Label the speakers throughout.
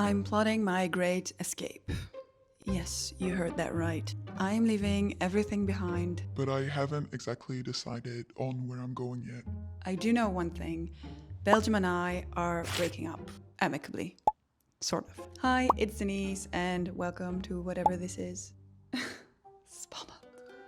Speaker 1: I'm plotting my great escape. Yes, you heard that right. I'm leaving everything behind.
Speaker 2: But I haven't exactly decided on where I'm going yet.
Speaker 1: I do know one thing. Belgium and I are breaking up. Amicably. Sort of. Hi, it's Denise, and welcome to whatever this is. Spannend.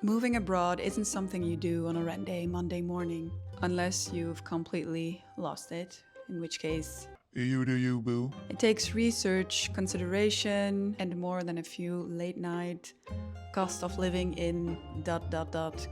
Speaker 1: Moving abroad isn't something you do on a random Monday morning, unless you've completely lost it, in which case...
Speaker 2: You do you, boo.
Speaker 1: It takes research, consideration, and more than a few late-night cost of living in ...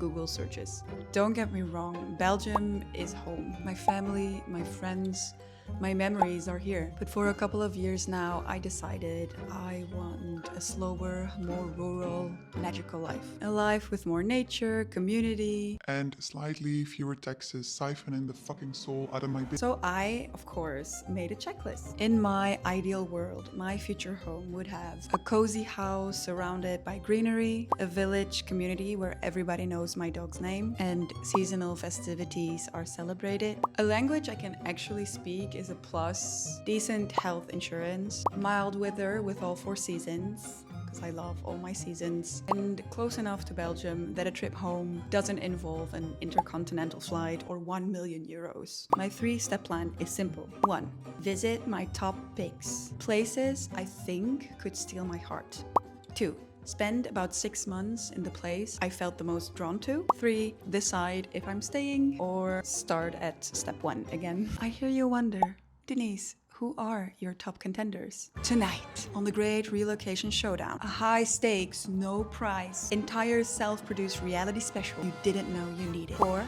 Speaker 1: Google searches. Don't get me wrong, Belgium is home. My family, my friends, my memories are here. But for a couple of years now, I decided I want a slower, more rural, magical life. A life with more nature, community.
Speaker 2: And slightly fewer taxes siphoning the fucking soul out of my business.
Speaker 1: So I, of course, made a checklist. In my ideal world, my future home would have a cozy house surrounded by greenery, a village community where everybody knows my dog's name, and seasonal festivities are celebrated. A language I can actually speak is a plus, decent health insurance, mild weather with all 4 seasons, because I love all my seasons, and close enough to Belgium that a trip home doesn't involve an intercontinental flight or 1 million euros. My 3-step plan is simple. 1. Visit my top picks. Places I think could steal my heart. 2. Spend about 6 months in the place I felt the most drawn to. 3. Decide if I'm staying or start at step 1 again. I hear you wonder, Denise, who are your top contenders? Tonight, on the Great Relocation Showdown, a high stakes, no prize, entire self-produced reality special you didn't know you needed. Or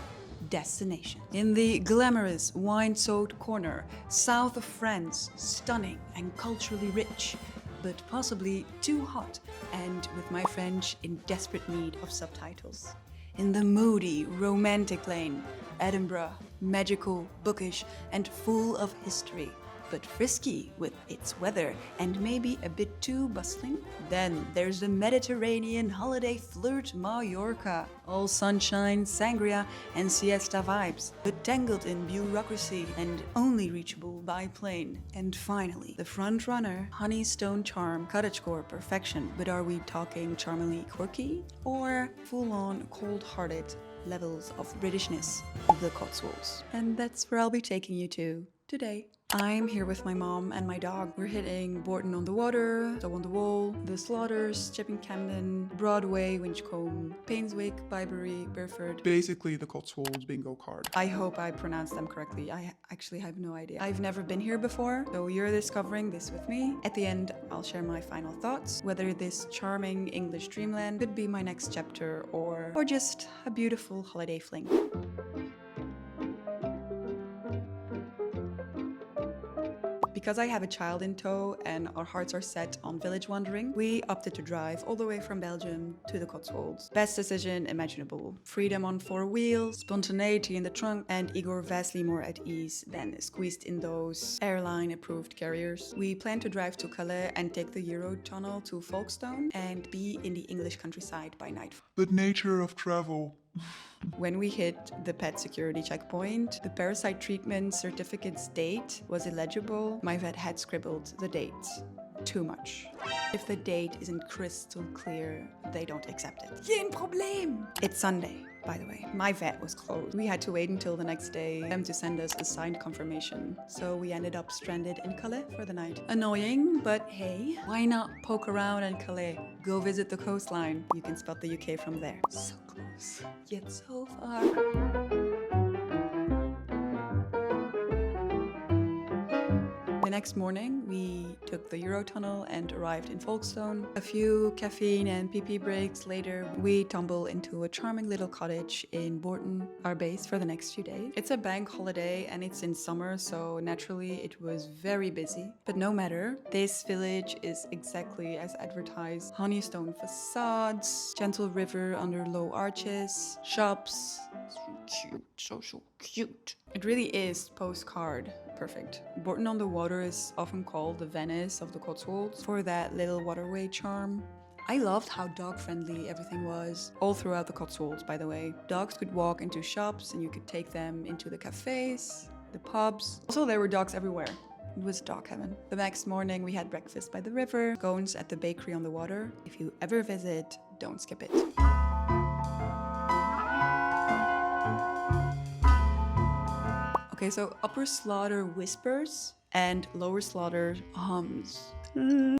Speaker 1: destination. In the glamorous, wine-soaked corner, south of France, stunning and culturally rich, but possibly too hot, and with my French in desperate need of subtitles. In the moody, romantic lane, Edinburgh, magical, bookish, and full of history, but frisky with its weather and maybe a bit too bustling. Then there's the Mediterranean holiday flirt Mallorca, all sunshine, sangria, and siesta vibes, but tangled in bureaucracy and only reachable by plane. And finally, the front runner, Honeystone charm, cottagecore perfection. But are we talking charmingly quirky or full-on cold-hearted levels of Britishness? The Cotswolds. And that's where I'll be taking you to today. I'm here with my mom and my dog. We're hitting Bourton-on-the-Water, on the Wall, the Slaughters, Chipping Campden, Broadway, Winchcombe, Painswick, Bibury, Burford.
Speaker 2: Basically the Cotswolds bingo card.
Speaker 1: I hope I pronounced them correctly. I actually have no idea. I've never been here before, so you're discovering this with me. At the end, I'll share my final thoughts, whether this charming English dreamland could be my next chapter or just a beautiful holiday fling. Because I have a child in tow and our hearts are set on village wandering, we opted to drive all the way from Belgium to the Cotswolds. Best decision imaginable. Freedom on 4 wheels, spontaneity in the trunk, and Igor vastly more at ease than squeezed in those airline-approved carriers. We plan to drive to Calais and take the Eurotunnel to Folkestone and be in the English countryside by nightfall.
Speaker 2: The nature of travel.
Speaker 1: When we hit the pet security checkpoint, the parasite treatment certificate's date was illegible. My vet had scribbled the date too much. If the date isn't crystal clear, they don't accept it. Geen probleem! It's Sunday, by the way. My vet was closed. We had to wait until the next day for them to send us a signed confirmation. So we ended up stranded in Calais for the night. Annoying, but hey, why not poke around in Calais? Go visit the coastline. You can spot the UK from there. So close, yet so far. The next morning, we took the Eurotunnel and arrived in Folkestone. A few caffeine and pee-pee breaks later, we tumble into a charming little cottage in Bourton, our base for the next few days. It's a bank holiday and it's in summer, so naturally it was very busy. But no matter, this village is exactly as advertised. Honeystone facades, gentle river under low arches, shops. So cute, so cute. It really is postcard perfect. Bourton-on-the-Water is often called the Venice of the Cotswolds for that little waterway charm. I loved how dog-friendly everything was, all throughout the Cotswolds, by the way. Dogs could walk into shops and you could take them into the cafes, the pubs. Also, there were dogs everywhere. It was dog heaven. The next morning we had breakfast by the river, scones at the bakery on the water. If you ever visit, don't skip it. Okay, so upper slaughter whispers and lower slaughter hums.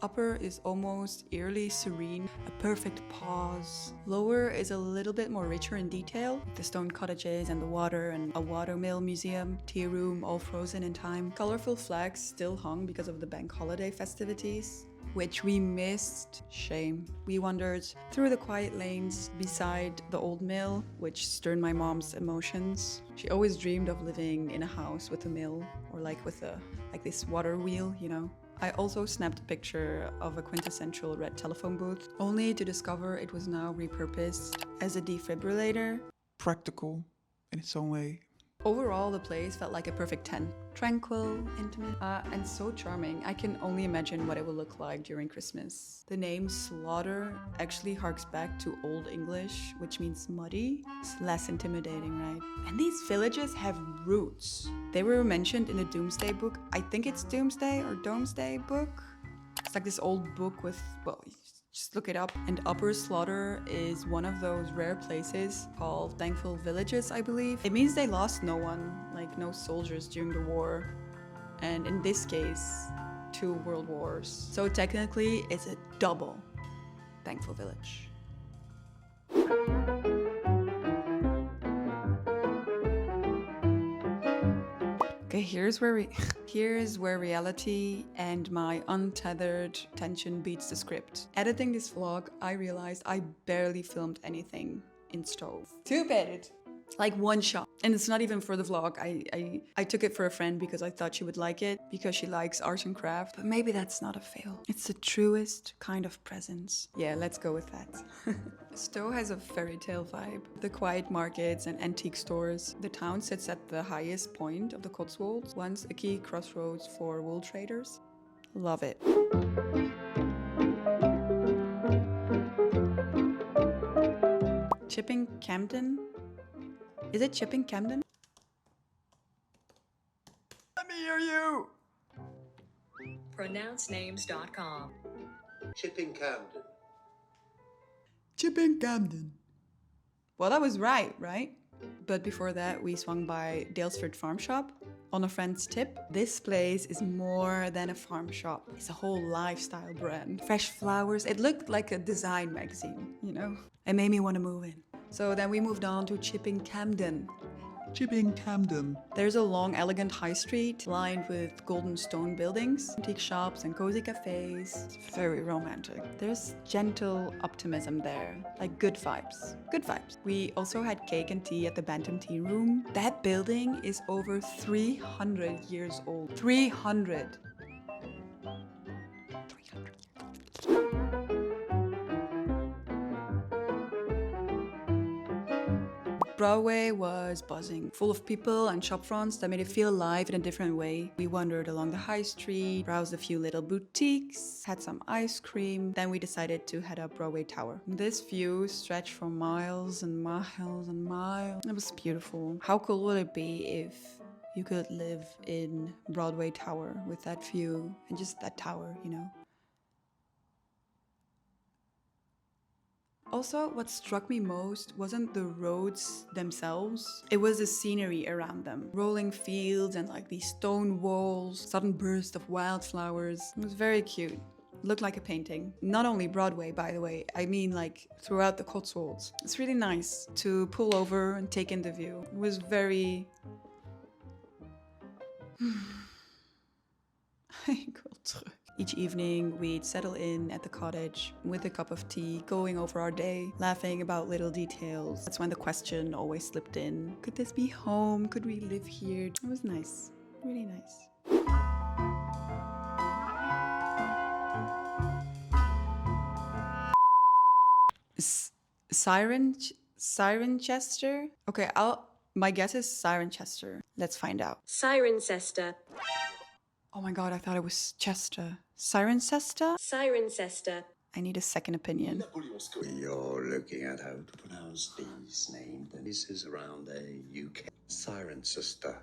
Speaker 1: Upper is almost eerily serene, a perfect pause. Lower is a little bit more richer in detail, the stone cottages and the water and a watermill museum, tea room all frozen in time. Colorful flags still hung because of the bank holiday festivities, which we missed. Shame. We wandered through the quiet lanes beside the old mill, which stirred my mom's emotions. She always dreamed of living in a house with a mill, or like with this water wheel, you know. I also snapped a picture of a quintessential red telephone booth, only to discover it was now repurposed as a defibrillator.
Speaker 2: Practical in its own way.
Speaker 1: Overall, the place felt like a perfect 10. Tranquil, intimate, and so charming. I can only imagine what it will look like during Christmas. The name Slaughter actually harks back to Old English, which means muddy. It's less intimidating, right? And these villages have roots. They were mentioned in the Doomsday book. I think it's Doomsday or Domesday book. It's like this old book with, well, just look it up. And Upper Slaughter is one of those rare places called Thankful Villages, I believe. It means they lost no one, like no soldiers during the war. And in this case, 2 world wars. So technically, it's a double Thankful Village. Okay, here's where reality and my untethered tension beats the script. Editing this vlog, I realized I barely filmed anything in stove. Stupid! Like one shot. And it's not even for the vlog. I took it for a friend because I thought she would like it, because she likes art and craft. But maybe that's not a fail. It's the truest kind of presence. Yeah, let's go with that. Stowe has a fairy tale vibe. The quiet markets and antique stores. The town sits at the highest point of the Cotswolds, once a key crossroads for wool traders. Love it. Chipping Campden? Is it Chipping Campden? Let me hear you!
Speaker 3: Pronouncenames.com.
Speaker 4: Chipping Campden.
Speaker 1: Chipping Campden. Well, that was right? But before that, we swung by Dalesford Farm Shop. On a friend's tip, this place is more than a farm shop. It's a whole lifestyle brand. Fresh flowers. It looked like a design magazine, you know? It made me want to move in. So then we moved on to Chipping Campden.
Speaker 2: Chipping Campden.
Speaker 1: There's a long, elegant high street lined with golden stone buildings, antique shops and cozy cafes. It's very romantic. There's gentle optimism there, like good vibes. Good vibes. We also had cake and tea at the Bantam Tea Room. That building is over 300 years old. 300. Broadway was buzzing, full of people and shop fronts that made it feel alive in a different way. We wandered along the high street, browsed a few little boutiques, had some ice cream, then we decided to head up Broadway Tower. This view stretched for miles and miles and miles. It was beautiful. How cool would it be if you could live in Broadway Tower with that view and just that tower, you know? Also, what struck me most wasn't the roads themselves, it was the scenery around them. Rolling fields and like these stone walls, sudden bursts of wildflowers. It was very cute. It looked like a painting. Not only Broadway, by the way, I mean like throughout the Cotswolds. It's really nice to pull over and take in the view. It was very... Each evening, we'd settle in at the cottage with a cup of tea, going over our day, laughing about little details. That's when the question always slipped in. Could this be home? Could we live here? It was nice. Really nice. Cirencester? Okay, my guess is Cirencester. Let's find out.
Speaker 3: Cirencester.
Speaker 1: Oh my god, I thought it was Chester. Cirencester?
Speaker 3: Cirencester.
Speaker 1: I need a second opinion.
Speaker 4: You're looking at how to pronounce these names, and this is around the UK. Cirencester.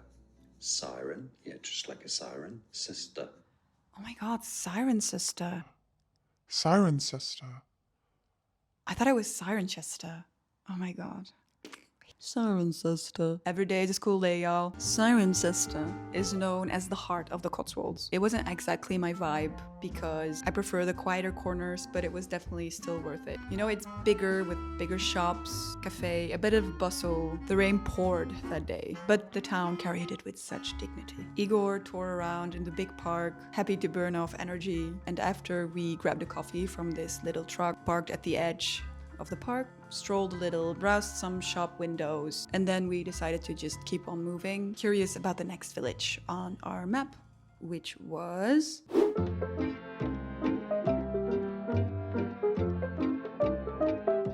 Speaker 4: Siren. Yeah, just like a siren. Sister.
Speaker 1: Oh my god, Siren Sister.
Speaker 2: Siren sister.
Speaker 1: I thought it was Sirenchester. Oh my god. Siren Sister. Every day is a school day, y'all. Siren Sister is known as the heart of the Cotswolds. It wasn't exactly my vibe because I prefer the quieter corners, but it was definitely still worth it. You know, it's bigger with bigger shops, cafe, a bit of bustle. The rain poured that day, but the town carried it with such dignity. Igor tore around in the big park, happy to burn off energy, and after we grabbed a coffee from this little truck parked at the edge of the park, strolled a little, browsed some shop windows, and then we decided to just keep on moving, curious about the next village on our map, which was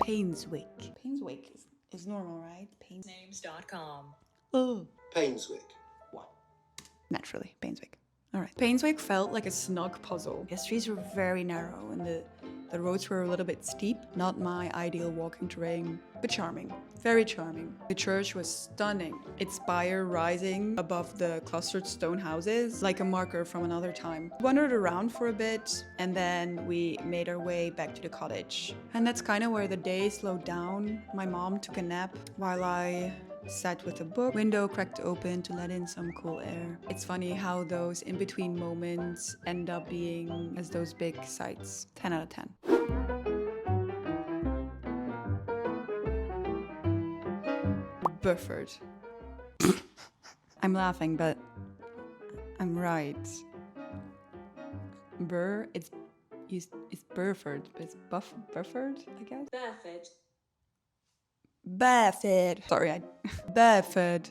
Speaker 1: Painswick. Painswick is normal, right?
Speaker 3: Names.com.
Speaker 1: Oh.
Speaker 4: Painswick. What?
Speaker 1: Naturally, Painswick. All right. Painswick felt like a snug puzzle. The streets were very narrow and the roads were a little bit steep. Not my ideal walking terrain, but charming. Very charming. The church was stunning. Its spire rising above the clustered stone houses like a marker from another time. We wandered around for a bit and then we made our way back to the cottage. And that's kind of where the day slowed down. My mom took a nap while I sat with a book, window cracked open to let in some cool air. It's funny how those in-between moments end up being as those big sights. 10 out of 10. Burford. I'm laughing, but I'm right. It's Burford, but it's Burford, I guess?
Speaker 3: Burford.
Speaker 1: Burford. Sorry, Burford.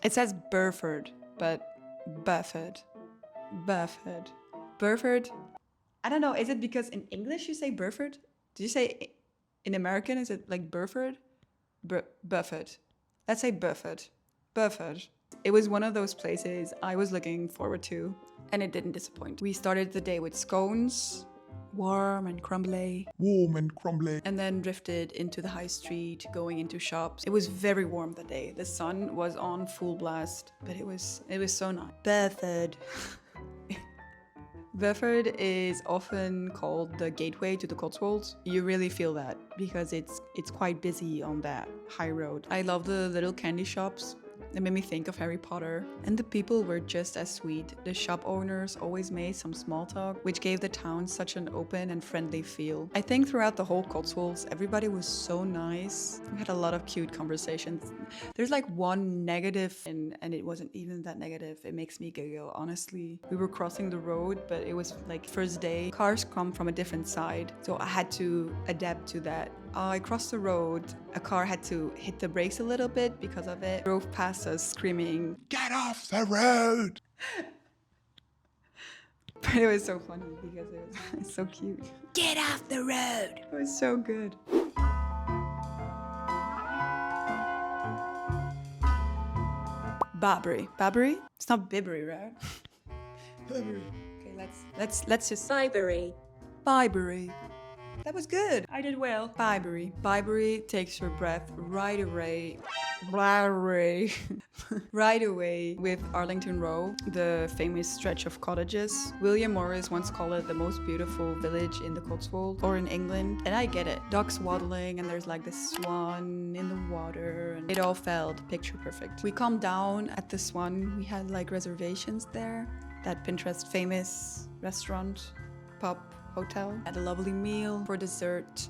Speaker 1: It says Burford, but Burford. Burford. Burford. I don't know, is it because in English you say Burford? Did you say in American, is it like Burford? Burford. Let's say Burford. Burford. It was one of those places I was looking forward to, and it didn't disappoint. We started the day with scones, warm and crumbly, and then drifted into the high street, going into shops. It was very warm that day. The sun was on full blast, but it was so nice. Burford. Burford is often called the gateway to the Cotswolds. You really feel that because it's quite busy on that high road. I love the little candy shops. It made me think of Harry Potter. And the people were just as sweet. The shop owners always made some small talk, which gave the town such an open and friendly feel. I think throughout the whole Cotswolds, everybody was so nice. We had a lot of cute conversations. There's like one negative, and it wasn't even that negative. It makes me giggle, honestly. We were crossing the road, but it was like first day. Cars come from a different side, so I had to adapt to that. I crossed the road. A car had to hit the brakes a little bit because of it. Drove past us screaming,
Speaker 2: Get off the road!
Speaker 1: but it was so funny because it was so cute. Get off the road! It was so good. Bibury. Bibury? It's not Bibury, right? Bibury. Okay, let's just
Speaker 3: Bibury.
Speaker 1: Bibury. That was good. I did well. Bibury. Bibury takes your breath right away. Right away with Arlington Row, the famous stretch of cottages. William Morris once called it the most beautiful village in the Cotswolds or in England. And I get it. Ducks waddling and there's like this swan in the water and it all felt picture perfect. We calmed down at the Swan. We had like reservations there. That Pinterest famous restaurant, pub, hotel. Had a lovely meal for dessert.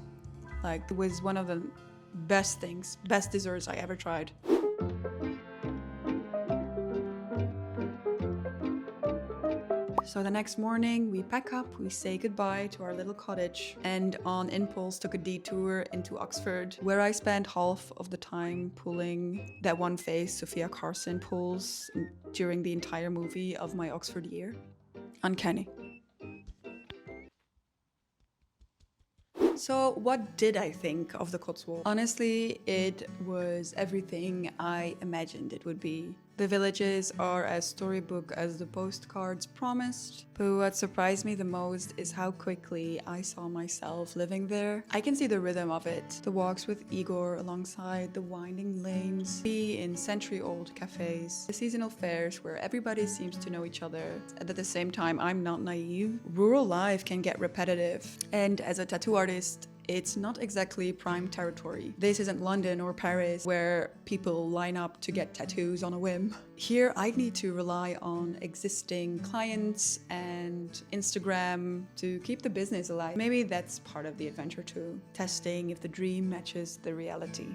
Speaker 1: Like, it was one of the best desserts I ever tried. So the next morning, we pack up, we say goodbye to our little cottage, and on impulse took a detour into Oxford, where I spent half of the time pulling that one face Sophia Carson pulls during the entire movie of my Oxford year. Uncanny. So what did I think of the Cotswolds? Honestly, it was everything I imagined it would be. The villages are as storybook as the postcards promised, but what surprised me the most is how quickly I saw myself living there. I can see the rhythm of it. The walks with Igor alongside the winding lanes, be in century-old cafes, the seasonal fairs where everybody seems to know each other, and at the same time I'm not naive. Rural life can get repetitive, and as a tattoo artist, it's not exactly prime territory. This isn't London or Paris where people line up to get tattoos on a whim. Here I need to rely on existing clients and Instagram to keep the business alive. Maybe that's part of the adventure too, testing if the dream matches the reality.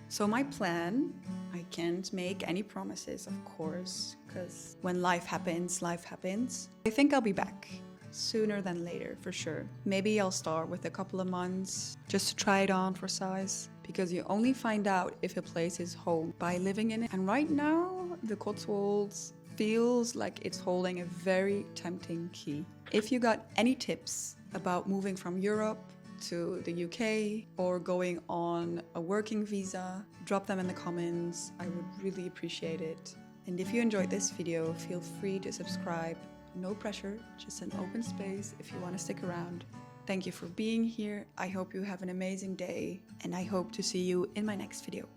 Speaker 1: So my plan, I can't make any promises of course, because when life happens, life happens. I think I'll be back. Sooner than later, for sure. Maybe I'll start with a couple of months just to try it on for size, because you only find out if a place is home by living in it. And right now, the Cotswolds feels like it's holding a very tempting key. If you got any tips about moving from Europe to the UK or going on a working visa, drop them in the comments. I would really appreciate it. And if you enjoyed this video, feel free to subscribe. No pressure, just an open space if you want to stick around. Thank you for being here. I hope you have an amazing day, and I hope to see you in my next video.